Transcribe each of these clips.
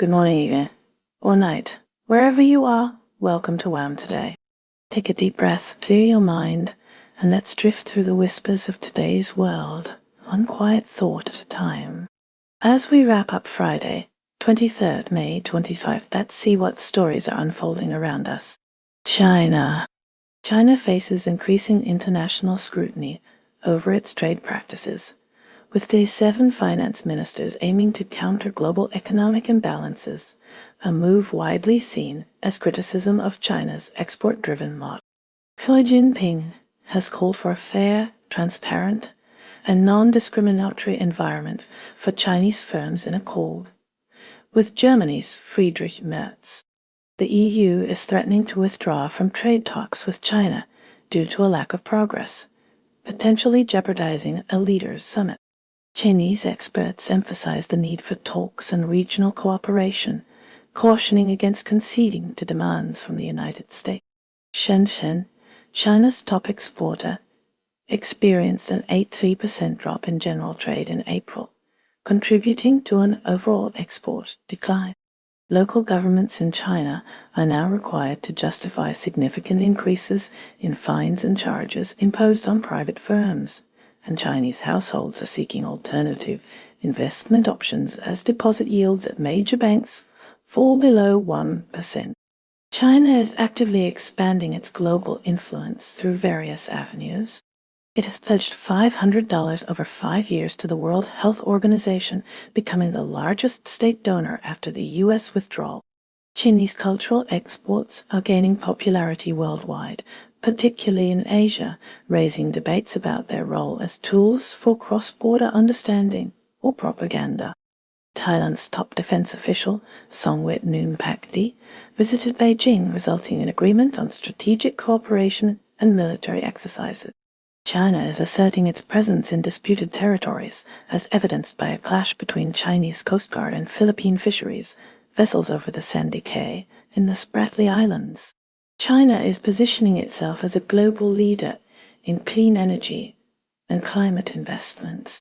Good morning, evening, or night. Wherever you are, welcome to WHAM today. Take a deep breath, clear your mind, and let's drift through the whispers of today's world, one quiet thought at a time. As we wrap up Friday, 23rd May 25, let's see what stories are unfolding around us. China. China faces increasing international scrutiny over its trade practices, with the 7 finance ministers aiming to counter global economic imbalances, a move widely seen as criticism of China's export-driven model. Xi Jinping has called for a fair, transparent, and non-discriminatory environment for Chinese firms in accord with Germany's Friedrich Merz. The EU is threatening to withdraw from trade talks with China due to a lack of progress, potentially jeopardizing a leaders' summit. Chinese experts emphasize the need for talks and regional cooperation, cautioning against conceding to demands from the United States. Shenzhen, China's top exporter, experienced an 83% drop in general trade in April, contributing to an overall export decline. Local governments in China are now required to justify significant increases in fines and charges imposed on private firms, and Chinese households are seeking alternative investment options as deposit yields at major banks fall below 1%. China is actively expanding its global influence through various avenues. It has pledged $500 over 5 years to the World Health Organization, becoming the largest state donor after the U.S. withdrawal. Chinese cultural exports are gaining popularity worldwide, particularly in Asia, raising debates about their role as tools for cross-border understanding or propaganda. Thailand's top defense official, Songwit Noonpakdi, visited Beijing, resulting in agreement on strategic cooperation and military exercises. China is asserting its presence in disputed territories, as evidenced by a clash between Chinese Coast Guard and Philippine fisheries vessels over the Sandy Cay in the Spratly Islands. China is positioning itself as a global leader in clean energy and climate investments.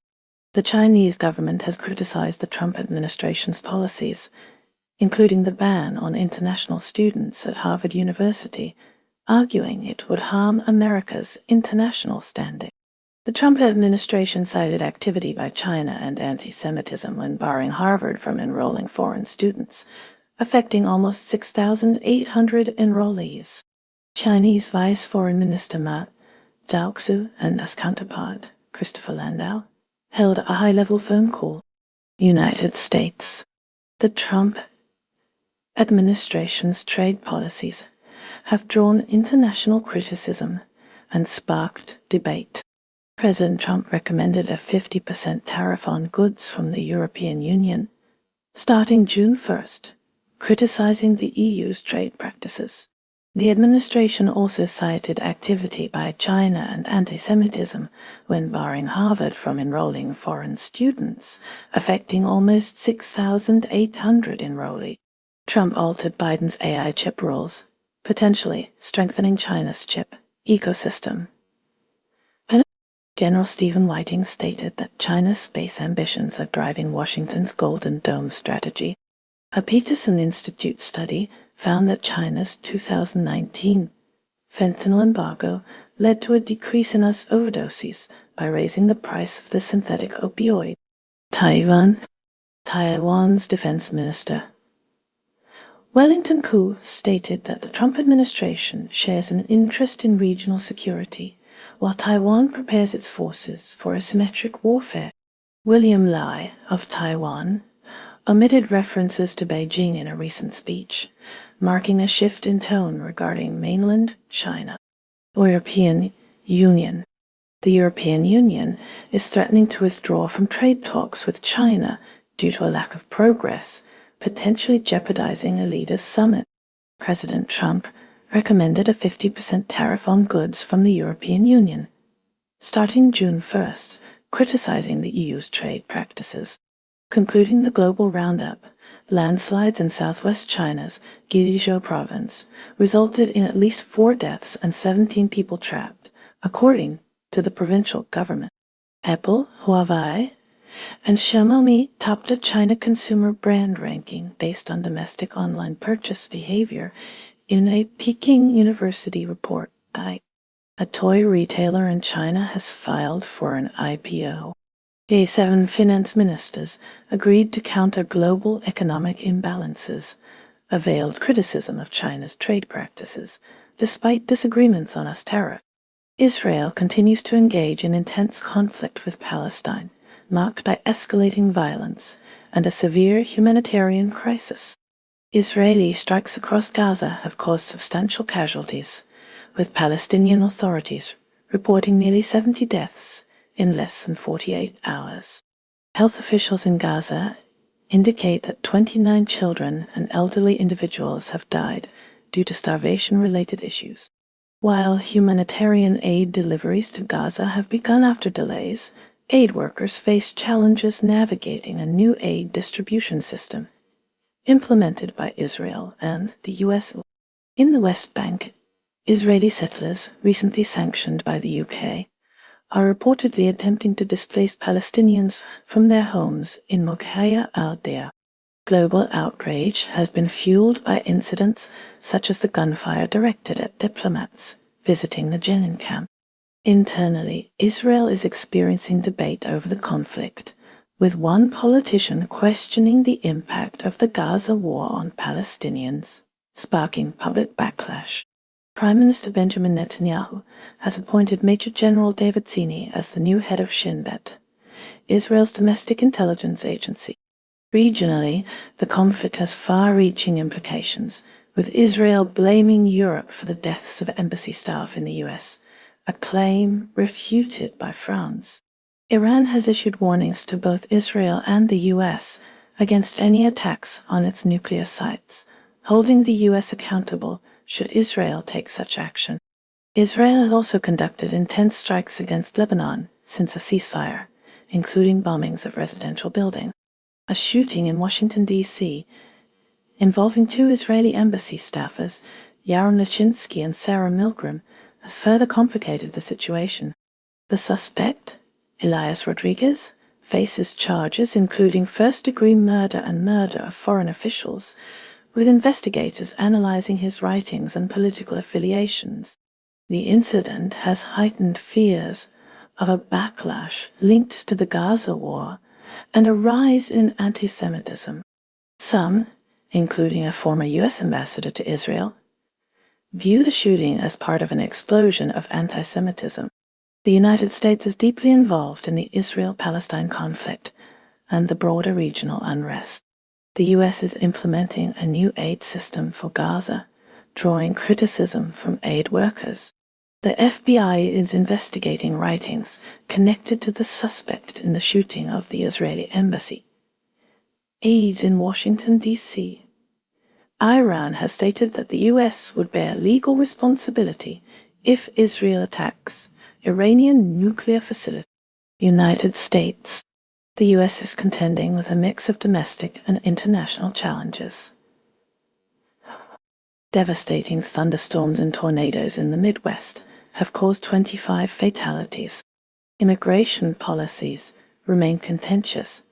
The Chinese government has criticized the Trump administration's policies, including the ban on international students at Harvard University, arguing it would harm America's international standing. The Trump administration cited activity by China and anti-Semitism when barring Harvard from enrolling foreign students, affecting almost 6,800 enrollees. Chinese Vice Foreign Minister Ma Zhaoxu and his counterpart, Christopher Landau, held a high-level phone call. United States. The Trump administration's trade policies have drawn international criticism and sparked debate. President Trump recommended a 50% tariff on goods from the European Union starting June 1st, criticizing the EU's trade practices. The administration also cited activity by China and anti-Semitism when barring Harvard from enrolling foreign students, affecting almost 6,800 enrollees. Trump altered Biden's AI chip rules, potentially strengthening China's chip ecosystem. General Stephen Whiting stated that China's space ambitions are driving Washington's Golden Dome strategy. A Peterson Institute study found that China's 2019 fentanyl embargo led to a decrease in overdoses by raising the price of the synthetic opioid. Taiwan's defense minister Wellington Koo stated that the Trump administration shares an interest in regional security, while Taiwan prepares its forces for asymmetric warfare. William Lai of Taiwan omitted references to Beijing in a recent speech, marking a shift in tone regarding mainland China. European Union. The European Union is threatening to withdraw from trade talks with China due to a lack of progress, potentially jeopardizing a leaders' summit. President Trump recommended a 50% tariff on goods from the European Union, starting June 1st, criticizing the EU's trade practices. Concluding the global roundup, landslides in southwest China's Guizhou province resulted in at least 4 deaths and 17 people trapped, according to the provincial government. Apple, Huawei, and Xiaomi topped the China consumer brand ranking based on domestic online purchase behavior in a Peking University report. A toy retailer in China has filed for an IPO. G7 finance ministers agreed to counter global economic imbalances, a veiled criticism of China's trade practices, despite disagreements on tariffs. Israel continues to engage in intense conflict with Palestine, marked by escalating violence and a severe humanitarian crisis. Israeli strikes across Gaza have caused substantial casualties, with Palestinian authorities reporting nearly 70 deaths in less than 48 hours. Health officials in Gaza indicate that 29 children and elderly individuals have died due to starvation-related issues. While humanitarian aid deliveries to Gaza have begun after delays, aid workers face challenges navigating a new aid distribution system implemented by Israel and the U.S. In the West Bank, Israeli settlers, recently sanctioned by the UK, are reportedly attempting to displace Palestinians from their homes in Mokhaya al-Deir. Global outrage has been fueled by incidents such as the gunfire directed at diplomats visiting the Jenin camp. Internally, Israel is experiencing debate over the conflict, with one politician questioning the impact of the Gaza war on Palestinians, sparking public backlash. Prime Minister Benjamin Netanyahu has appointed Major General David Zini as the new head of Shin Bet, Israel's domestic intelligence agency. Regionally, the conflict has far-reaching implications, with Israel blaming Europe for the deaths of embassy staff in the U.S., a claim refuted by France. Iran has issued warnings to both Israel and the U.S. against any attacks on its nuclear sites, holding the U.S. accountable should Israel take such action. Israel has also conducted intense strikes against Lebanon since a ceasefire, including bombings of residential buildings. A shooting in Washington, D.C., involving two Israeli embassy staffers, Yaron Lachinsky and Sarah Milgram, has further complicated the situation. The suspect, Elias Rodriguez, faces charges including first-degree murder and murder of foreign officials, with investigators analyzing his writings and political affiliations. The incident has heightened fears of a backlash linked to the Gaza war and a rise in anti-Semitism. Some, including a former U.S. ambassador to Israel, view the shooting as part of an explosion of anti-Semitism. The United States is deeply involved in the Israel-Palestine conflict and the broader regional unrest. The U.S. is implementing a new aid system for Gaza, drawing criticism from aid workers. The FBI is investigating writings connected to the suspect in the shooting of the Israeli embassy. Aides in Washington, D.C. Iran has stated that the U.S. would bear legal responsibility if Israel attacks Iranian nuclear facility. United States. The U.S. is contending with a mix of domestic and international challenges. Devastating thunderstorms and tornadoes in the Midwest have caused 25 fatalities. Immigration policies remain contentious,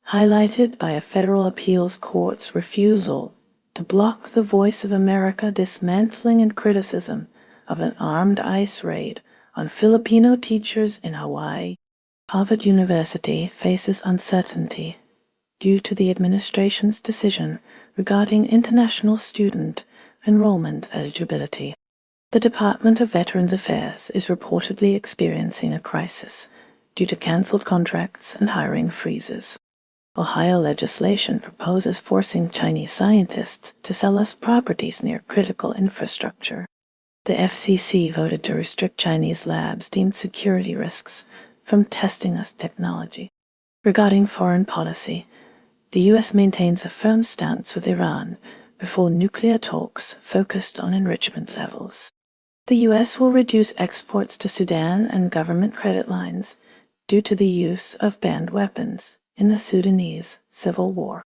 highlighted by a federal appeals court's refusal to block the Voice of America dismantling and criticism of an armed ICE raid on Filipino teachers in Hawaii. Harvard University faces uncertainty due to the administration's decision regarding international student enrollment eligibility. The Department of Veterans Affairs is reportedly experiencing a crisis due to cancelled contracts and hiring freezes. Ohio legislation proposes forcing Chinese scientists to sell us properties near critical infrastructure. The FCC voted to restrict Chinese labs deemed security risks from testing us technology. Regarding foreign policy, the U.S. maintains a firm stance with Iran before nuclear talks focused on enrichment levels. The U.S. will reduce exports to Sudan and government credit lines due to the use of banned weapons in the Sudanese civil war.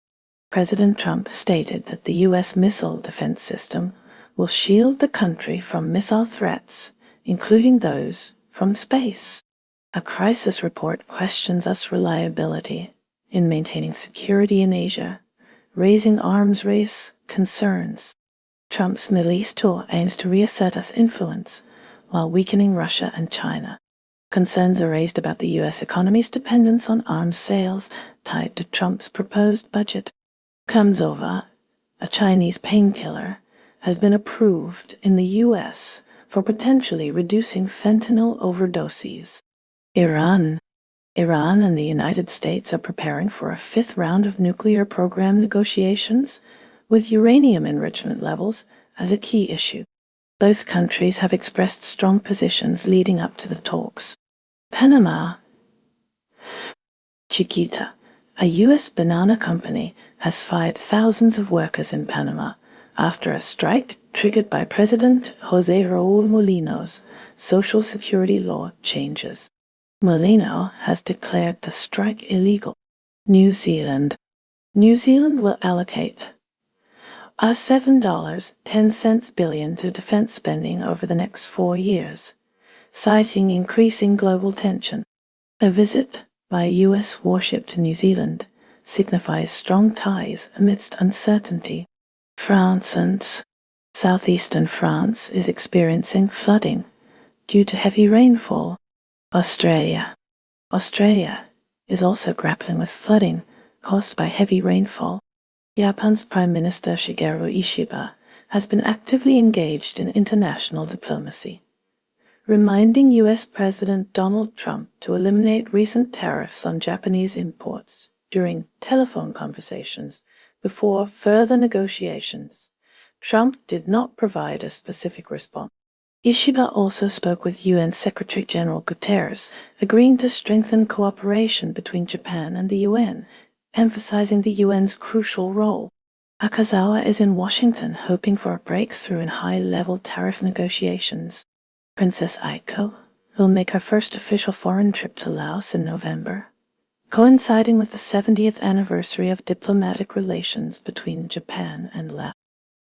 President Trump stated that the U.S. missile defense system will shield the country from missile threats, including those from space. A crisis report questions us reliability in maintaining security in Asia, raising arms race concerns. Trump's Middle East tour aims to reassert us influence while weakening Russia and China. Concerns are raised about the U.S. economy's dependence on arms sales tied to Trump's proposed budget. Kamzova, a Chinese painkiller, has been approved in the U.S. for potentially reducing fentanyl overdoses. Iran and the United States are preparing for a fifth round of nuclear program negotiations, with uranium enrichment levels as a key issue. Both countries have expressed strong positions leading up to the talks. Panama. Chiquita, a U.S. banana company, has fired thousands of workers in Panama after a strike triggered by President José Raúl Mulino's Social Security law changes. Mulino has declared the strike illegal. New Zealand will allocate $7.10 billion to defense spending over the next 4 years, citing increasing global tension. A visit by a U.S. warship to New Zealand signifies strong ties amidst uncertainty. France and southeastern France is experiencing flooding due to heavy rainfall. Australia is also grappling with flooding caused by heavy rainfall. Japan's Prime Minister Shigeru Ishiba has been actively engaged in international diplomacy, reminding U.S. President Donald Trump to eliminate recent tariffs on Japanese imports during telephone conversations before further negotiations. Trump did not provide a specific response. Ishiba also spoke with UN Secretary-General Guterres, agreeing to strengthen cooperation between Japan and the UN, emphasizing the UN's crucial role. Akazawa is in Washington hoping for a breakthrough in high-level tariff negotiations. Princess Aiko will make her first official foreign trip to Laos in November, coinciding with the 70th anniversary of diplomatic relations between Japan and Laos.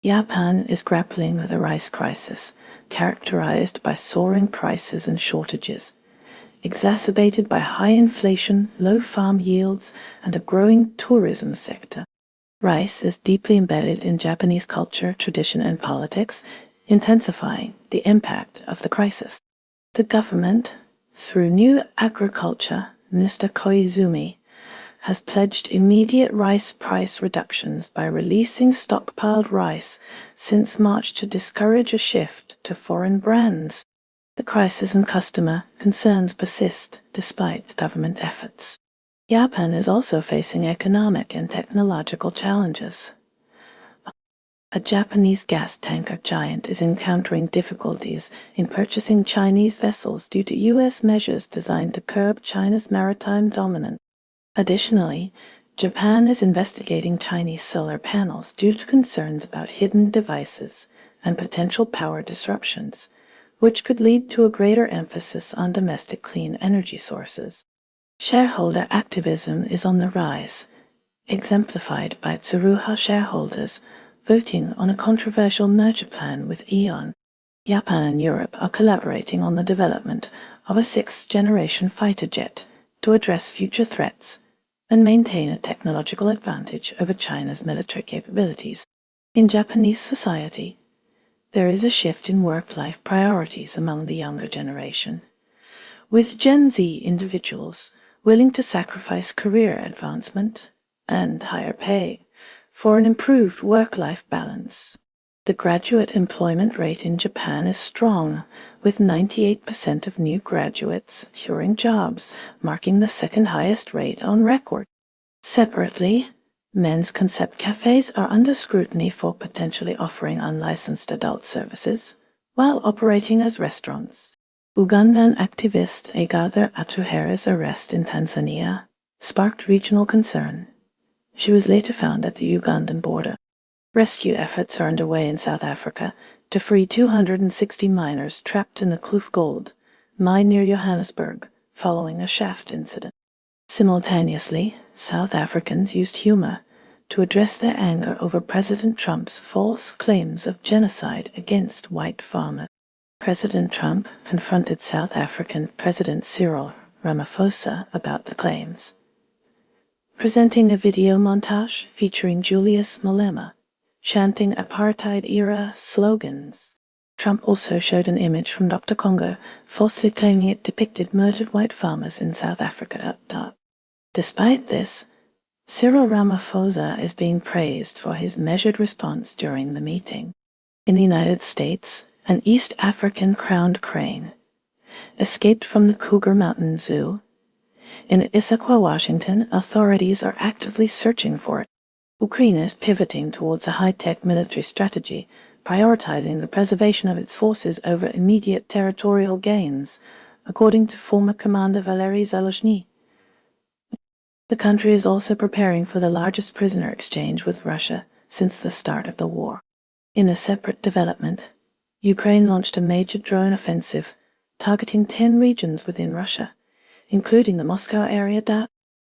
Japan is grappling with a rice crisis, characterized by soaring prices and shortages, exacerbated by high inflation, low farm yields, and a growing tourism sector. Rice is deeply embedded in Japanese culture, tradition, and politics, intensifying the impact of the crisis. The government, through new Agriculture Minister Koizumi, has pledged immediate rice price reductions by releasing stockpiled rice since March to discourage a shift to foreign brands. The crisis and customer concerns persist despite government efforts. Japan is also facing economic and technological challenges. A Japanese gas tanker giant is encountering difficulties in purchasing Chinese vessels due to U.S. measures designed to curb China's maritime dominance. Additionally, Japan is investigating Chinese solar panels due to concerns about hidden devices and potential power disruptions, which could lead to a greater emphasis on domestic clean energy sources. Shareholder activism is on the rise, exemplified by Tsuruha shareholders voting on a controversial merger plan with Aeon. Japan and Europe are collaborating on the development of a sixth-generation fighter jet to address future threats and maintain a technological advantage over China's military capabilities. In Japanese society, there is a shift in work-life priorities among the younger generation, with Gen Z individuals willing to sacrifice career advancement and higher pay for an improved work-life balance. The graduate employment rate in Japan is strong, with 98% of new graduates securing jobs, marking the second highest rate on record. Separately, men's concept cafes are under scrutiny for potentially offering unlicensed adult services while operating as restaurants. Ugandan activist Agatha Atuhere's arrest in Tanzania sparked regional concern. She was later found at the Ugandan border. Rescue efforts are underway in South Africa to free 260 miners trapped in the Kloof Gold mine near Johannesburg following a shaft incident. Simultaneously, South Africans used humor to address their anger over President Trump's false claims of genocide against white farmers. President Trump confronted South African President Cyril Ramaphosa about the claims. Presenting a video montage featuring Julius Malema, chanting apartheid-era slogans. Trump also showed an image from Dr. Congo, falsely claiming it depicted murdered white farmers in South Africa. Despite this, Cyril Ramaphosa is being praised for his measured response during the meeting. In the United States, an East African crowned crane escaped from the Cougar Mountain Zoo. In Issaquah, Washington, authorities are actively searching for it. Ukraine is pivoting towards a high-tech military strategy, prioritizing the preservation of its forces over immediate territorial gains, according to former Commander Valery Zaluzhny. The country is also preparing for the largest prisoner exchange with Russia since the start of the war. In a separate development, Ukraine launched a major drone offensive targeting 10 regions within Russia, including the Moscow area.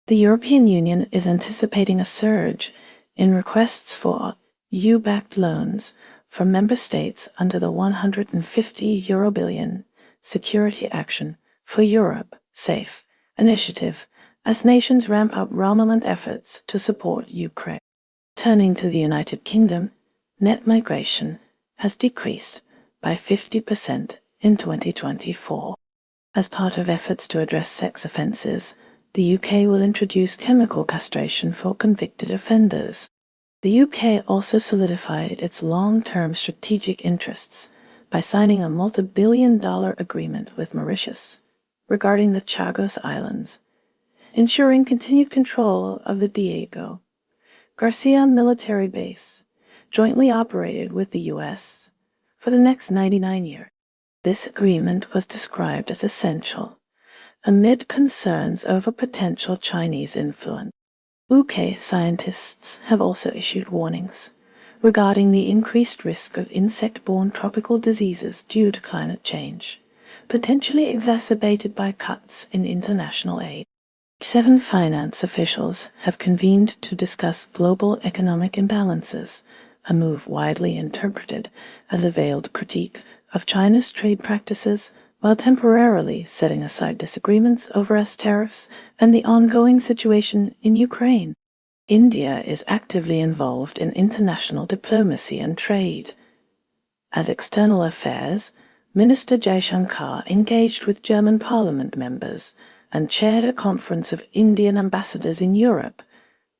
The European Union is anticipating a surge in requests for EU-backed loans from member states under the €150 billion Security Action for Europe SAFE initiative as nations ramp up rearmament efforts to support Ukraine. Turning to the United Kingdom, net migration has decreased by 50% in 2024. As part of efforts to address sex offences, the UK will introduce chemical castration for convicted offenders. The UK also solidified its long-term strategic interests by signing a multi-billion-dollar agreement with Mauritius regarding the Chagos Islands, ensuring continued control of the Diego Garcia military base, jointly operated with the U.S. for the next 99 years. This agreement was described as essential amid concerns over potential Chinese influence. UK scientists have also issued warnings regarding the increased risk of insect-borne tropical diseases due to climate change, potentially exacerbated by cuts in international aid. 7 finance officials have convened to discuss global economic imbalances, a move widely interpreted as a veiled critique of China's trade practices while temporarily setting aside disagreements over US tariffs and the ongoing situation in Ukraine. India is actively involved in international diplomacy and trade. As External Affairs, Minister Jaishankar engaged with German parliament members and chaired a conference of Indian ambassadors in Europe,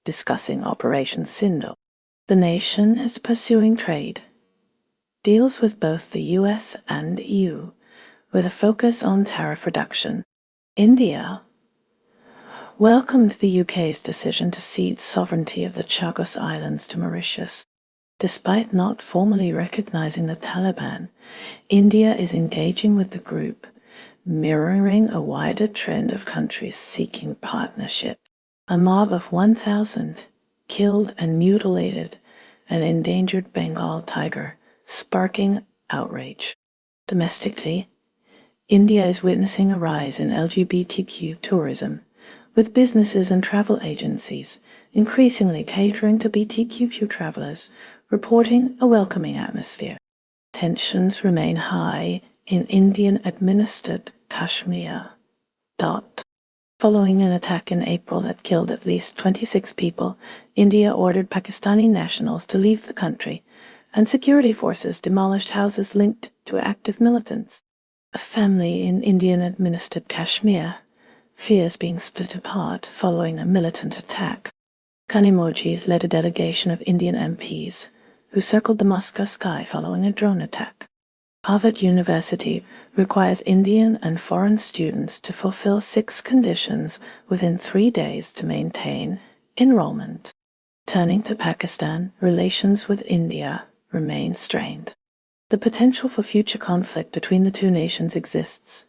discussing Operation Sindhu. The nation is pursuing trade deals with both the US and EU, with a focus on tariff reduction. India welcomed the UK's decision to cede sovereignty of the Chagos Islands to Mauritius. Despite not formally recognizing the Taliban, India is engaging with the group, mirroring a wider trend of countries seeking partnership. A mob of 1,000 killed and mutilated an endangered Bengal tiger, sparking outrage. Domestically, India is witnessing a rise in LGBTQ tourism, with businesses and travel agencies increasingly catering to BTQ travelers, reporting a welcoming atmosphere. Tensions remain high in Indian-administered Kashmir. Following an attack in April that killed at least 26 people, India ordered Pakistani nationals to leave the country, and security forces demolished houses linked to active militants. A family in Indian-administered Kashmir fears being split apart following a militant attack. Kanimoji led a delegation of Indian MPs who circled the Moscow sky following a drone attack. Harvard University requires Indian and foreign students to fulfill 6 conditions within 3 days to maintain enrollment. Turning to Pakistan, relations with India remain strained. The potential for future conflict between the two nations exists,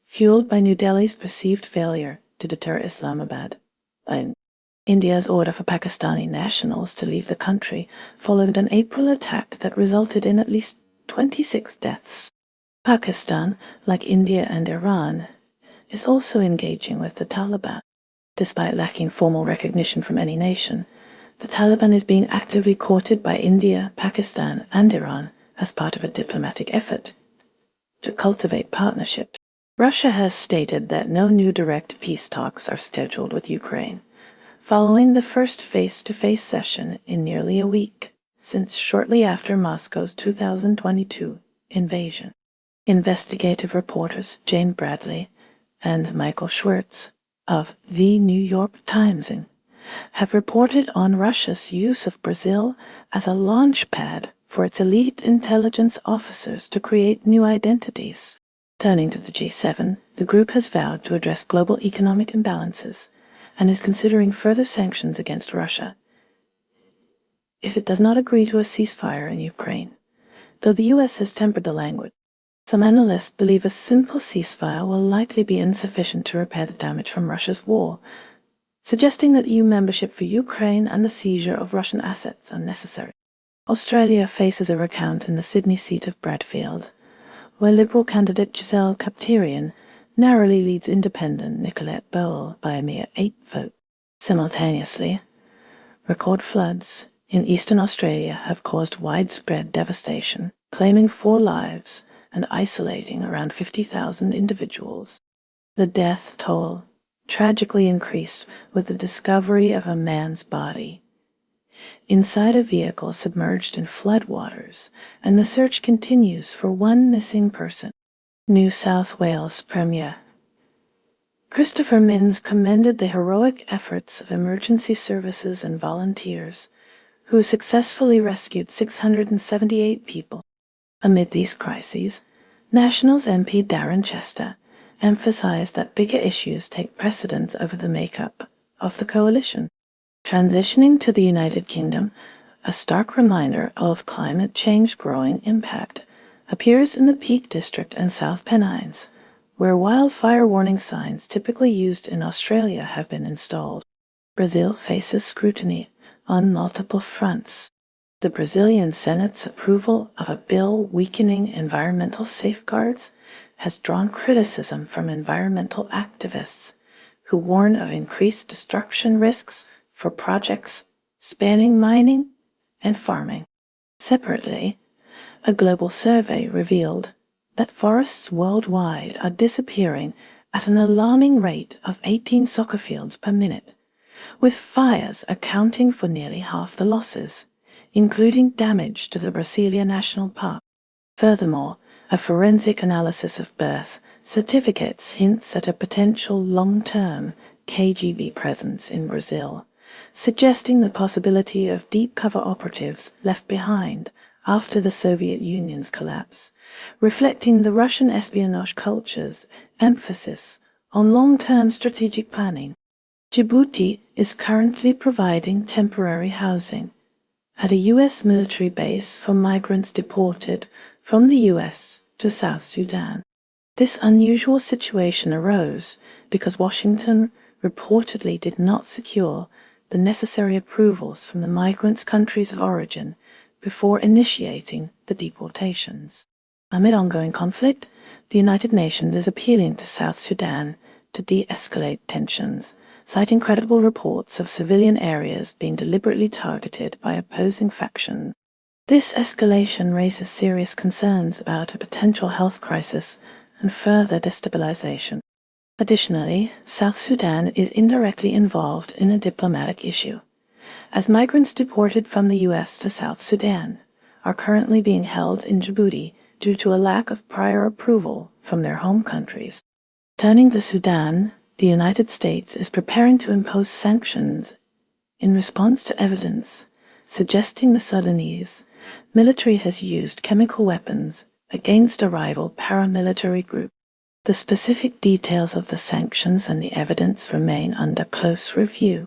fueled by New Delhi's perceived failure to deter Islamabad. India's order for Pakistani nationals to leave the country followed an April attack that resulted in at least 26 deaths. Pakistan, like India and Iran, is also engaging with the Taliban. Despite lacking formal recognition from any nation, the Taliban is being actively courted by India, Pakistan, and Iran as part of a diplomatic effort to cultivate partnerships. Russia has stated that no new direct peace talks are scheduled with Ukraine, following the first face-to-face session in nearly a week since shortly after Moscow's 2022 invasion. Investigative reporters Jane Bradley and Michael Schwartz of The New York Times have reported on Russia's use of Brazil as a launch pad for its elite intelligence officers to create new identities. Turning to the G7, the group has vowed to address global economic imbalances and is considering further sanctions against Russia if it does not agree to a ceasefire in Ukraine. Though the U.S. has tempered the language, some analysts believe a simple ceasefire will likely be insufficient to repair the damage from Russia's war, suggesting that EU membership for Ukraine and the seizure of Russian assets are necessary. Australia faces a recount in the Sydney seat of Bradfield, where Liberal candidate Giselle Kapterian narrowly leads independent Nicolette Bowl by a mere 8 votes. Simultaneously, record floods in eastern Australia have caused widespread devastation, claiming 4 lives and isolating around 50,000 individuals. The death toll tragically increased with the discovery of a man's body inside a vehicle submerged in floodwaters, and the search continues for one missing person. New South Wales Premier Christopher Minns commended the heroic efforts of emergency services and volunteers, who successfully rescued 678 people. Amid these crises, Nationals MP Darren Chester emphasized that bigger issues take precedence over the makeup of the coalition. Transitioning to the United Kingdom, a stark reminder of climate change growing impact appears in the Peak District and South Pennines, where wildfire warning signs typically used in Australia have been installed. Brazil faces scrutiny on multiple fronts. The Brazilian Senate's approval of a bill weakening environmental safeguards has drawn criticism from environmental activists who warn of increased destruction risks for projects spanning mining and farming. Separately, a global survey revealed that forests worldwide are disappearing at an alarming rate of 18 soccer fields per minute, with fires accounting for nearly half the losses, including damage to the Brasilia National Park. Furthermore, a forensic analysis of birth certificates hints at a potential long-term KGB presence in Brazil, suggesting the possibility of deep cover operatives left behind after the Soviet Union's collapse, reflecting the Russian espionage culture's emphasis on long-term strategic planning. Djibouti is currently providing temporary housing at a U.S. military base for migrants deported from the U.S. to South Sudan. This unusual situation arose because Washington reportedly did not secure the necessary approvals from the migrants' countries of origin before initiating the deportations. Amid ongoing conflict, the United Nations is appealing to South Sudan to de-escalate tensions, citing credible reports of civilian areas being deliberately targeted by opposing factions. This escalation raises serious concerns about a potential health crisis and further destabilization. Additionally, South Sudan is indirectly involved in a diplomatic issue, as migrants deported from the U.S. to South Sudan are currently being held in Djibouti due to a lack of prior approval from their home countries. Turning to Sudan, the United States is preparing to impose sanctions in response to evidence suggesting the Sudanese military has used chemical weapons against a rival paramilitary group. The specific details of the sanctions and the evidence remain under close review.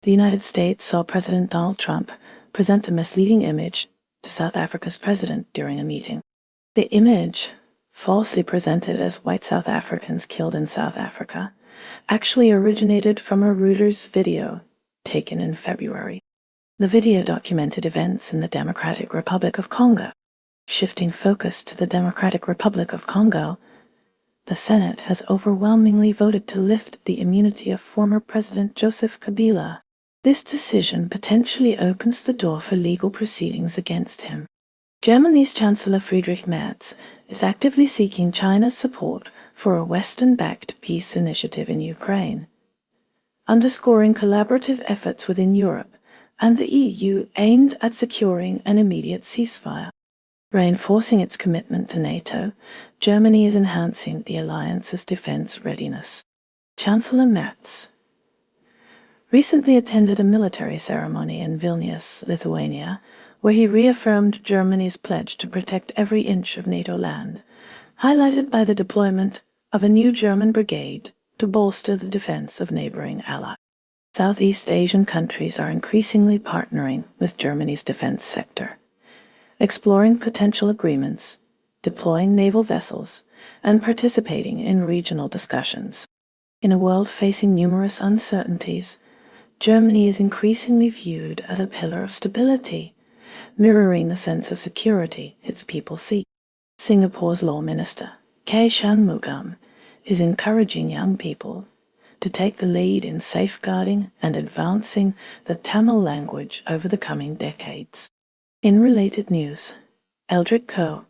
The United States saw President Donald Trump present a misleading image to South Africa's president during a meeting. The image, falsely presented as white South Africans killed in South Africa, actually originated from a Reuters video taken in February. The video documented events in the Democratic Republic of Congo. Shifting focus to the Democratic Republic of Congo, the Senate has overwhelmingly voted to lift the immunity of former President Joseph Kabila. This decision potentially opens the door for legal proceedings against him. Germany's Chancellor Friedrich Merz is actively seeking China's support for a Western-backed peace initiative in Ukraine, underscoring collaborative efforts within Europe and the EU aimed at securing an immediate ceasefire. Reinforcing its commitment to NATO, Germany is enhancing the alliance's defense readiness. Chancellor Merz recently attended a military ceremony in Vilnius, Lithuania, where he reaffirmed Germany's pledge to protect every inch of NATO land, highlighted by the deployment of a new German brigade to bolster the defense of neighboring allies. Southeast Asian countries are increasingly partnering with Germany's defense sector, exploring potential agreements, deploying naval vessels, and participating in regional discussions. In a world facing numerous uncertainties, Germany is increasingly viewed as a pillar of stability, mirroring the sense of security its people seek. Singapore's Law Minister, K. Shanmugam, is encouraging young people to take the lead in safeguarding and advancing the Tamil language over the coming decades. In related news, Eldrick Coe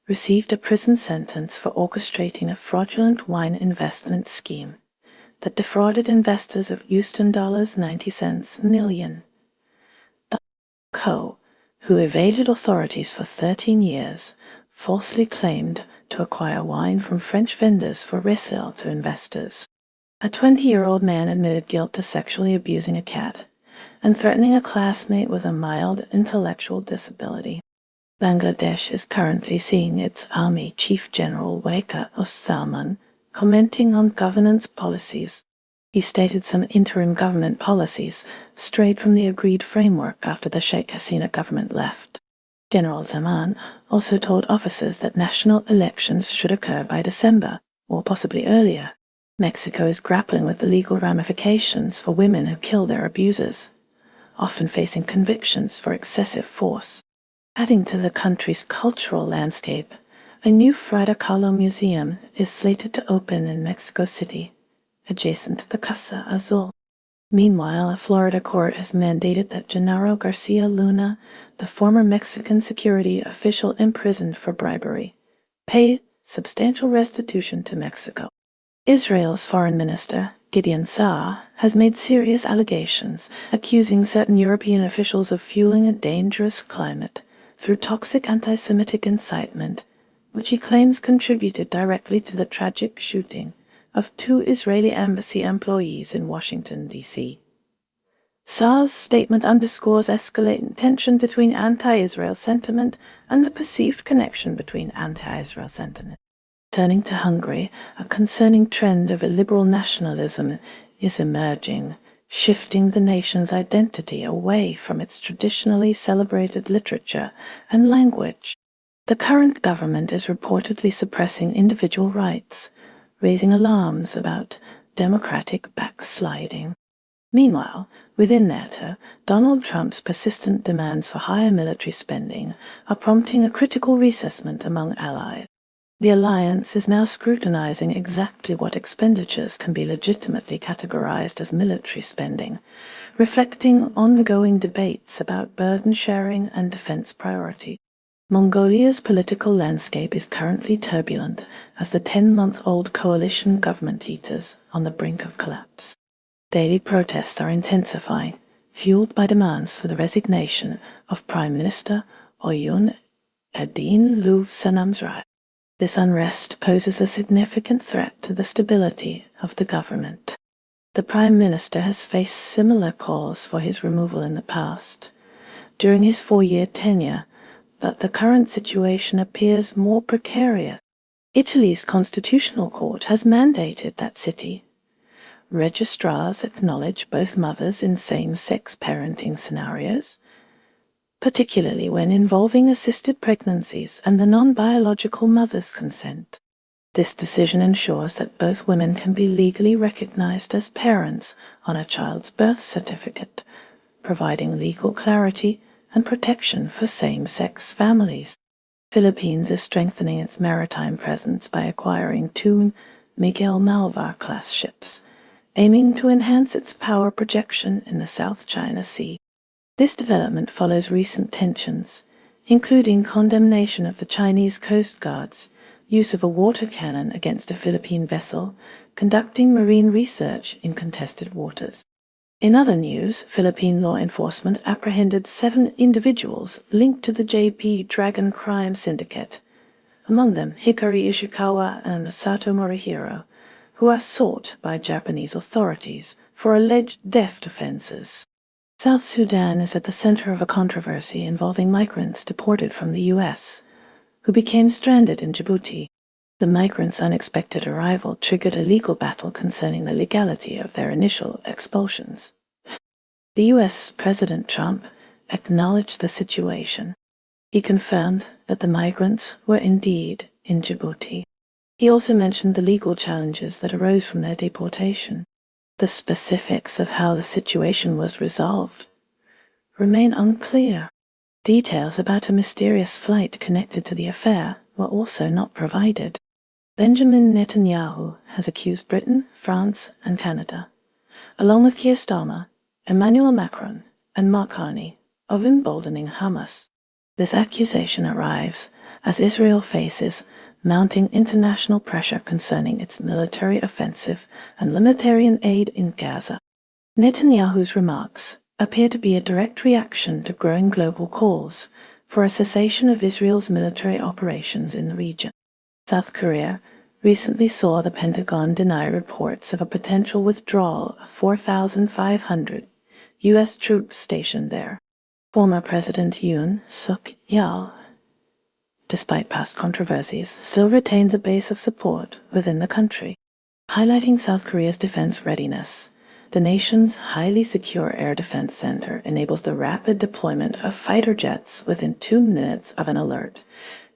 received a prison sentence for orchestrating a fraudulent wine investment scheme that defrauded investors of $90 million. Coe, who evaded authorities for 13 years, falsely claimed to acquire wine from French vendors for resale to investors. A 20-year-old man admitted guilt to sexually abusing a cat and threatening a classmate with a mild intellectual disability. Bangladesh is currently seeing its Army Chief General Waqar Salman commenting on governance policies. He stated some interim government policies strayed from the agreed framework after the Sheikh Hasina government left. General Zaman also told officers that national elections should occur by December, or possibly earlier. Mexico is grappling with the legal ramifications for women who kill their abusers, often facing convictions for excessive force. Adding to the country's cultural landscape, a new Frida Kahlo museum is slated to open in Mexico City, adjacent to the Casa Azul. Meanwhile, a Florida court has mandated that Genaro Garcia Luna, the former Mexican security official imprisoned for bribery, pay substantial restitution to Mexico. Israel's foreign minister, Gideon Saar, has made serious allegations accusing certain European officials of fueling a dangerous climate through toxic anti-Semitic incitement, which he claims contributed directly to the tragic shooting of 2 Israeli embassy employees in Washington, D.C. Saar's statement underscores escalating tension between anti-Israel sentiment and the perceived connection between anti-Israel sentiment. Turning to Hungary, a concerning trend of illiberal nationalism is emerging, shifting the nation's identity away from its traditionally celebrated literature and language. The current government is reportedly suppressing individual rights, raising alarms about democratic backsliding. Meanwhile, within NATO, Donald Trump's persistent demands for higher military spending are prompting a critical reassessment among allies. The alliance is now scrutinizing exactly what expenditures can be legitimately categorized as military spending, reflecting ongoing debates about burden sharing and defense priority. Mongolia's political landscape is currently turbulent as the 10-month-old coalition government teeters on the brink of collapse. Daily protests are intensifying, fueled by demands for the resignation of Prime Minister Oyun Erdin Luvsanamsrai. This unrest poses a significant threat to the stability of the government. The Prime Minister has faced similar calls for his removal in the past, during his 4-year tenure, but the current situation appears more precarious. Italy's constitutional court has mandated that city registrars acknowledge both mothers in same-sex parenting scenarios, particularly when involving assisted pregnancies and the non-biological mother's consent. This decision ensures that both women can be legally recognized as parents on a child's birth certificate, providing legal clarity and protection for same-sex families. Philippines is strengthening its maritime presence by acquiring 2 Miguel Malvar-class ships, aiming to enhance its power projection in the South China Sea. This development follows recent tensions, including condemnation of the Chinese Coast Guard's use of a water cannon against a Philippine vessel conducting marine research in contested waters. In other news, Philippine law enforcement apprehended 7 individuals linked to the JP Dragon crime syndicate, among them Hikari Ishikawa and Sato Morihiro, who are sought by Japanese authorities for alleged theft offenses. South Sudan is at the center of a controversy involving migrants deported from the U.S., who became stranded in Djibouti. The migrants' unexpected arrival triggered a legal battle concerning the legality of their initial expulsions. The U.S. President Trump acknowledged the situation. He confirmed that the migrants were indeed in Djibouti. He also mentioned the legal challenges that arose from their deportation. The specifics of how the situation was resolved remain unclear. Details about a mysterious flight connected to the affair were also not provided. Benjamin Netanyahu has accused Britain, France, and Canada, along with Keir Starmer, Emmanuel Macron, and Mark Carney, of emboldening Hamas. This accusation arrives as Israel faces mounting international pressure concerning its military offensive and humanitarian aid in Gaza. Netanyahu's remarks appear to be a direct reaction to growing global calls for a cessation of Israel's military operations in the region. South Korea recently saw the Pentagon deny reports of a potential withdrawal of 4,500 U.S. troops stationed there. Former President Yoon Suk-yeol, despite past controversies, still retains a base of support within the country. Highlighting South Korea's defense readiness, the nation's highly secure air defense center enables the rapid deployment of fighter jets within 2 minutes of an alert,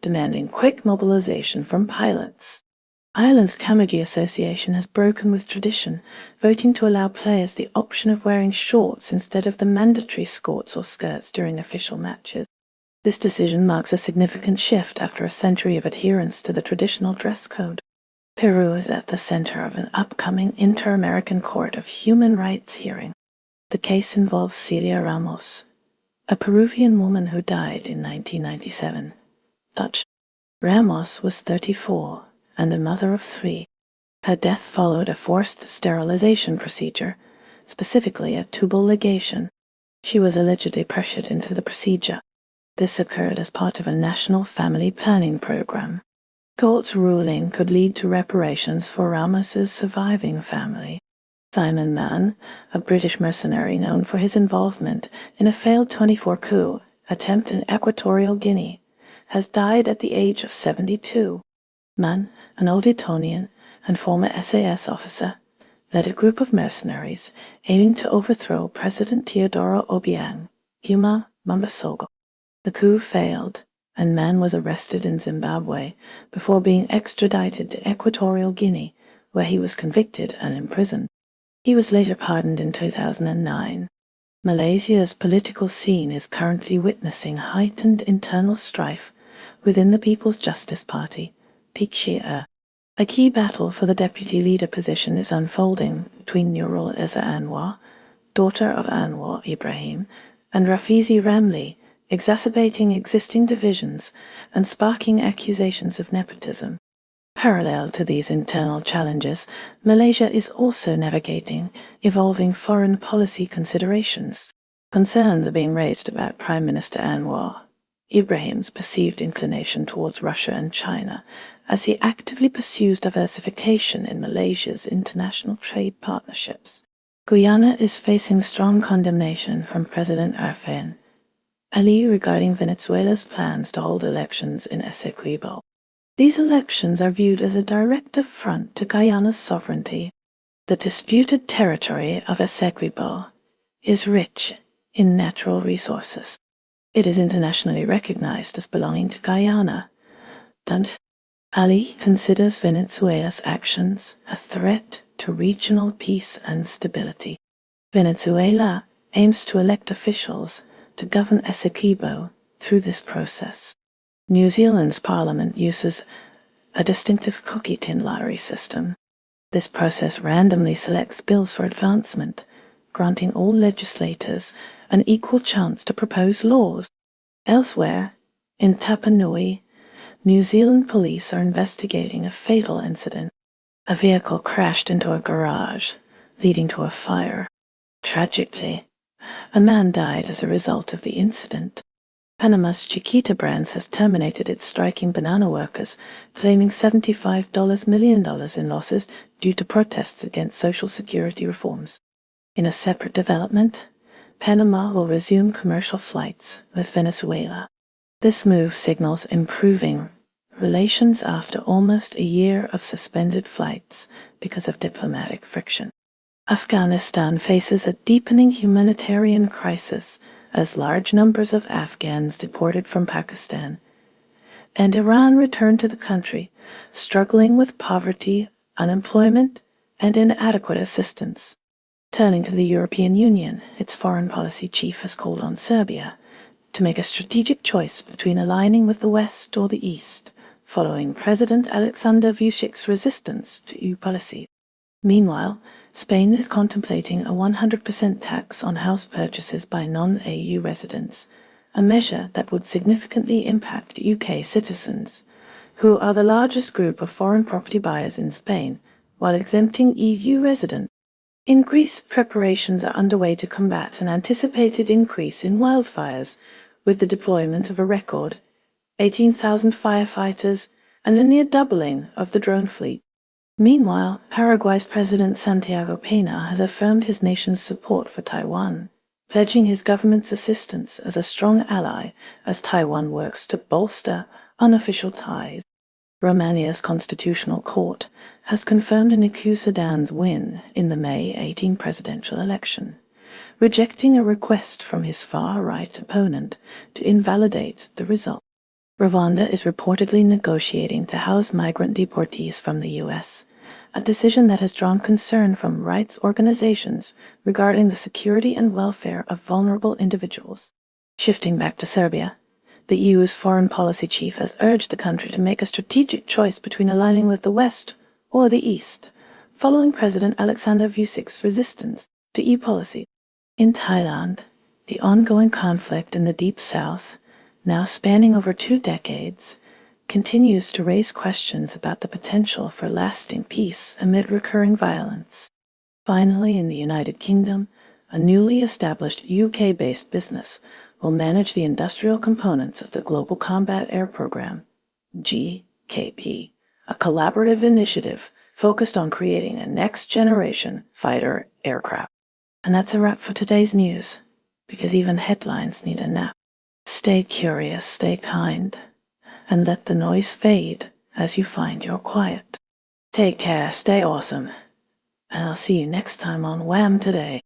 demanding quick mobilization from pilots. Ireland's Camogie Association has broken with tradition, voting to allow players the option of wearing shorts instead of the mandatory skirts or skirts during official matches. This decision marks a significant shift after a century of adherence to the traditional dress code. Peru is at the center of an upcoming Inter-American Court of Human Rights hearing. The case involves Celia Ramos, a Peruvian woman who died in 1997. Ramos was 34 and a mother of 3. Her death followed a forced sterilization procedure, specifically a tubal ligation. She was allegedly pressured into the procedure. This occurred as part of a national family planning program. Court's ruling could lead to reparations for Ramos's surviving family. Simon Mann, a British mercenary known for his involvement in a failed 24 coup attempt in Equatorial Guinea, has died at the age of 72. Mann, an old Etonian and former SAS officer, led a group of mercenaries aiming to overthrow President Teodoro Obiang Huma Mambasogo. The coup failed, and Mann was arrested in Zimbabwe before being extradited to Equatorial Guinea, where he was convicted and imprisoned. He was later pardoned in 2009. Malaysia's political scene is currently witnessing heightened internal strife within the People's Justice Party, PKI. A key battle for the deputy leader position is unfolding between Nurul Izzah Anwar, daughter of Anwar Ibrahim, and Rafizi Ramli, exacerbating existing divisions and sparking accusations of nepotism. Parallel to these internal challenges, Malaysia is also navigating evolving foreign policy considerations. Concerns are being raised about Prime Minister Anwar Ibrahim's perceived inclination towards Russia and China as he actively pursues diversification in Malaysia's international trade partnerships. Guyana is facing strong condemnation from President Arfan Ali regarding Venezuela's plans to hold elections in Essequibo. These elections are viewed as a direct affront to Guyana's sovereignty. The disputed territory of Essequibo is rich in natural resources. It is internationally recognized as belonging to Guyana. Ali considers Venezuela's actions a threat to regional peace and stability. Venezuela aims to elect officials to govern Essequibo through this process. New Zealand's parliament uses a distinctive cookie tin lottery system. This process randomly selects bills for advancement, granting all legislators an equal chance to propose laws. Elsewhere, in Tapa Nui, New Zealand police are investigating a fatal incident. A vehicle crashed into a garage, leading to a fire. Tragically, a man died as a result of the incident. Panama's Chiquita Brands has terminated its striking banana workers, claiming $75 million in losses due to protests against Social Security reforms. In a separate development, Panama will resume commercial flights with Venezuela. This move signals improving relations after almost a year of suspended flights because of diplomatic friction. Afghanistan faces a deepening humanitarian crisis as large numbers of Afghans deported from Pakistan, and Iran returned to the country, struggling with poverty, unemployment, and inadequate assistance. Turning to the European Union, its foreign policy chief has called on Serbia to make a strategic choice between aligning with the West or the East, following President Alexander Vucic's resistance to EU policy. Meanwhile, Spain is contemplating a 100% tax on house purchases by non-EU residents, a measure that would significantly impact UK citizens, who are the largest group of foreign property buyers in Spain, while exempting EU residents. In Greece, preparations are underway to combat an anticipated increase in wildfires, with the deployment of a record 18,000 firefighters and a near doubling of the drone fleet. Meanwhile, Paraguay's President Santiago Peña has affirmed his nation's support for Taiwan, pledging his government's assistance as a strong ally as Taiwan works to bolster unofficial ties. Romania's constitutional court has confirmed Nicu Sudan's win in the May 18 presidential election, rejecting a request from his far-right opponent to invalidate the result. Rwanda is reportedly negotiating to house migrant deportees from the U.S., a decision that has drawn concern from rights organizations regarding the security and welfare of vulnerable individuals. Shifting back to Serbia, the EU's foreign policy chief has urged the country to make a strategic choice between aligning with the West or the East, following President Alexander Vucic's resistance to EU policy. In Thailand, the ongoing conflict in the Deep South, now spanning over 2 decades, continues to raise questions about the potential for lasting peace amid recurring violence. Finally, in the United Kingdom, a newly established UK-based business will manage the industrial components of the Global Combat Air Program, GKP, a collaborative initiative focused on creating a next-generation fighter aircraft. And that's a wrap for today's news, because even headlines need a nap. Stay curious, stay kind, and let the noise fade as you find your quiet. Take care, stay awesome, and I'll see you next time on WHAM Today.